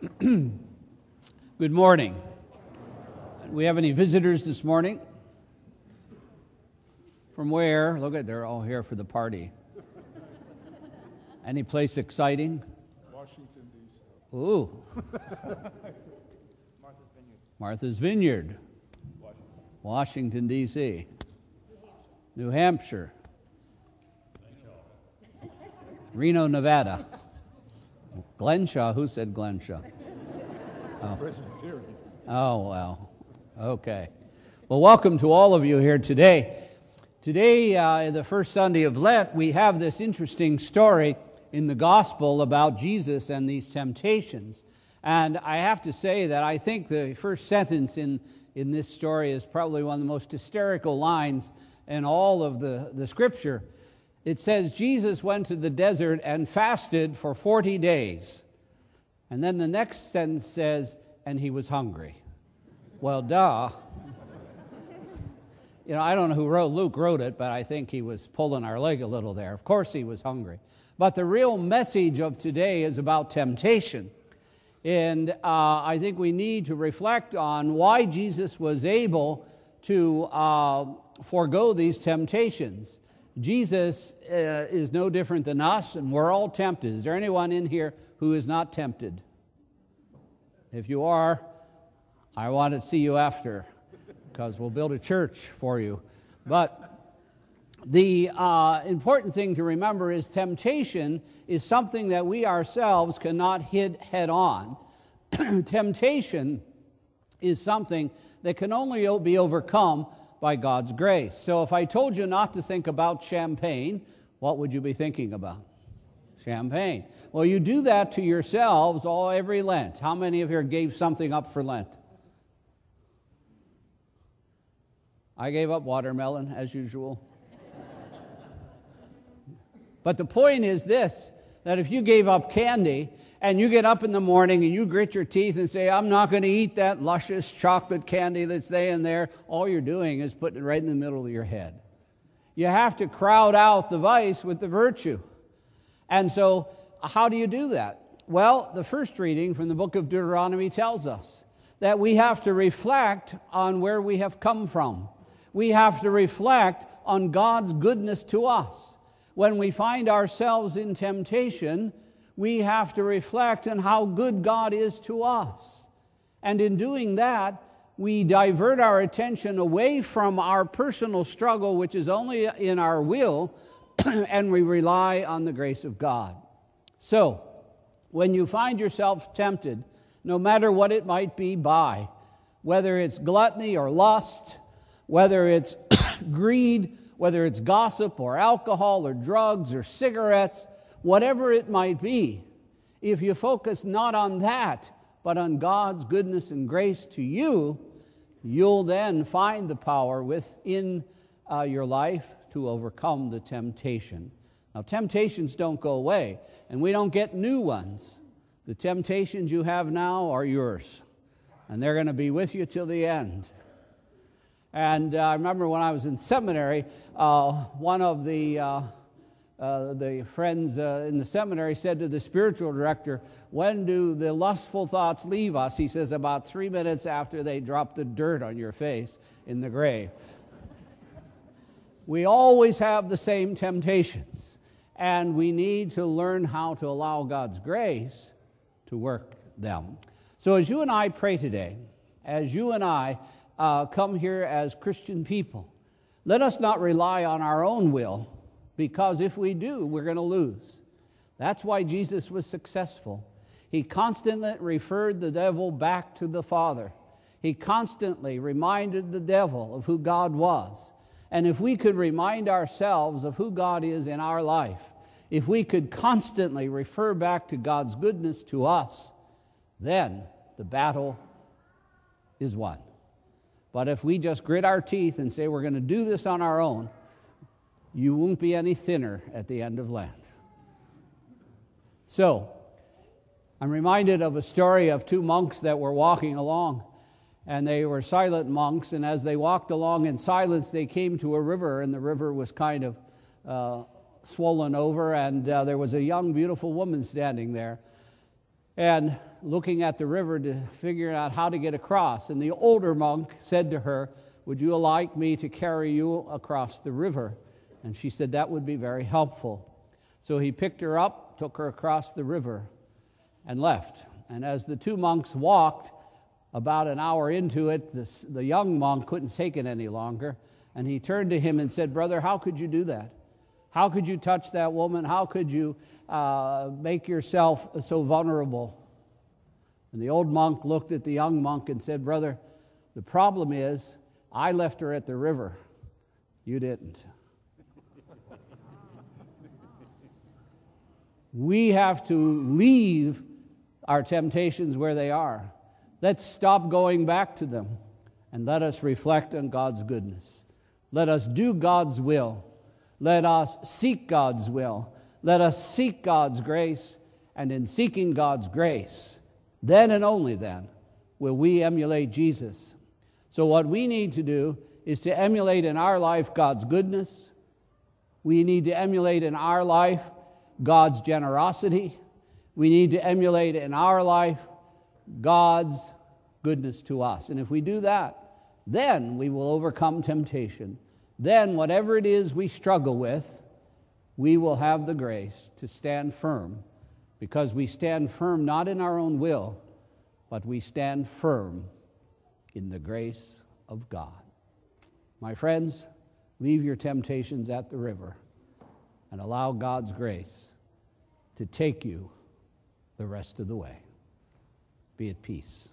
Good morning. Do we have any visitors this morning? From where? Look at, they're all here for the party. Any place exciting? Washington, D.C. Ooh. Martha's Vineyard. Washington, D.C. New Hampshire. Reno, Nevada. Glenshaw. Who said Glenshaw? Oh. Presbyterian. Oh, well. Okay. Well, welcome to all of you here today. Today, the first Sunday of Lent, we have this interesting story in the gospel about Jesus and these temptations. And I have to say that I think the first sentence in this story is probably one of the most hysterical lines in all of the scripture. It says, Jesus went to the desert and fasted for 40 days. And then the next sentence says, and he was hungry. Well, duh. You know, I don't know who Luke wrote it, but I think he was pulling our leg a little there. Of course he was hungry. But the real message of today is about temptation. And I think we need to reflect on why Jesus was able to forego these temptations. Jesus is no different than us, and we're all tempted. Is there anyone in here who is not tempted? If you are, I want to see you after, because we'll build a church for you. But the important thing to remember is temptation is something that we ourselves cannot hit head on. Temptation is something that can only be overcome by God's grace. So if I told you not to think about champagne, what would you be thinking about? Champagne. Well, you do that to yourselves every Lent. How many of you gave something up for Lent? I gave up watermelon, as usual. But the point is this, that if you gave up candy, and you get up in the morning and you grit your teeth and say, I'm not going to eat that luscious chocolate candy that's there, all you're doing is putting it right in the middle of your head. You have to crowd out the vice with the virtue. And so, how do you do that? Well, the first reading from the book of Deuteronomy tells us that we have to reflect on where we have come from. We have to reflect on God's goodness to us. When we find ourselves in temptation, we have to reflect on how good God is to us. And in doing that, we divert our attention away from our personal struggle, which is only in our will, and we rely on the grace of God. So, when you find yourself tempted, no matter what it might be by, whether it's gluttony or lust, whether it's greed, whether it's gossip or alcohol or drugs or cigarettes, whatever it might be, if you focus not on that, but on God's goodness and grace to you, you'll then find the power within your life to overcome the temptation. Now, temptations don't go away, and we don't get new ones. The temptations you have now are yours, and they're going to be with you till the end. And I remember when I was in seminary, one of the friends in the seminary said to the spiritual director, when do the lustful thoughts leave us? He says, about 3 minutes after they drop the dirt on your face in the grave. We always have the same temptations, and we need to learn how to allow God's grace to work them. So as you and I pray today, as you and I come here as Christian people, let us not rely on our own will, because if we do, we're going to lose. That's why Jesus was successful. He constantly referred the devil back to the Father. He constantly reminded the devil of who God was. And if we could remind ourselves of who God is in our life, if we could constantly refer back to God's goodness to us, then the battle is won. But if we just grit our teeth and say we're going to do this on our own, you won't be any thinner at the end of Lent. So, I'm reminded of a story of two monks that were walking along, and they were silent monks, and as they walked along in silence, they came to a river, and the river was kind of swollen over, and there was a young, beautiful woman standing there. and looking at the river to figure out how to get across. And the older monk said to her, "Would you like me to carry you across the river?" And she said, "That would be very helpful." So he picked her up, took her across the river, and left. And as the two monks walked, about an hour into it, the young monk couldn't take it any longer, and he turned to him and said, "Brother, how could you do that? How could you touch that woman? How could you make yourself so vulnerable?" And the old monk looked at the young monk and said, "Brother, the problem is I left her at the river. You didn't." We have to leave our temptations where they are. Let's stop going back to them, and let us reflect on God's goodness. Let us do God's will. Let us seek God's will. Let us seek God's grace, and in seeking God's grace, then and only then will we emulate Jesus. So what we need to do is to emulate in our life God's goodness. We need to emulate in our life God's generosity. We need to emulate in our life God's goodness to us. And if we do that, then we will overcome temptation. Then whatever it is we struggle with, we will have the grace to stand firm, because we stand firm not in our own will, but we stand firm in the grace of God. My friends, leave your temptations at the river and allow God's grace to take you the rest of the way. Be at peace.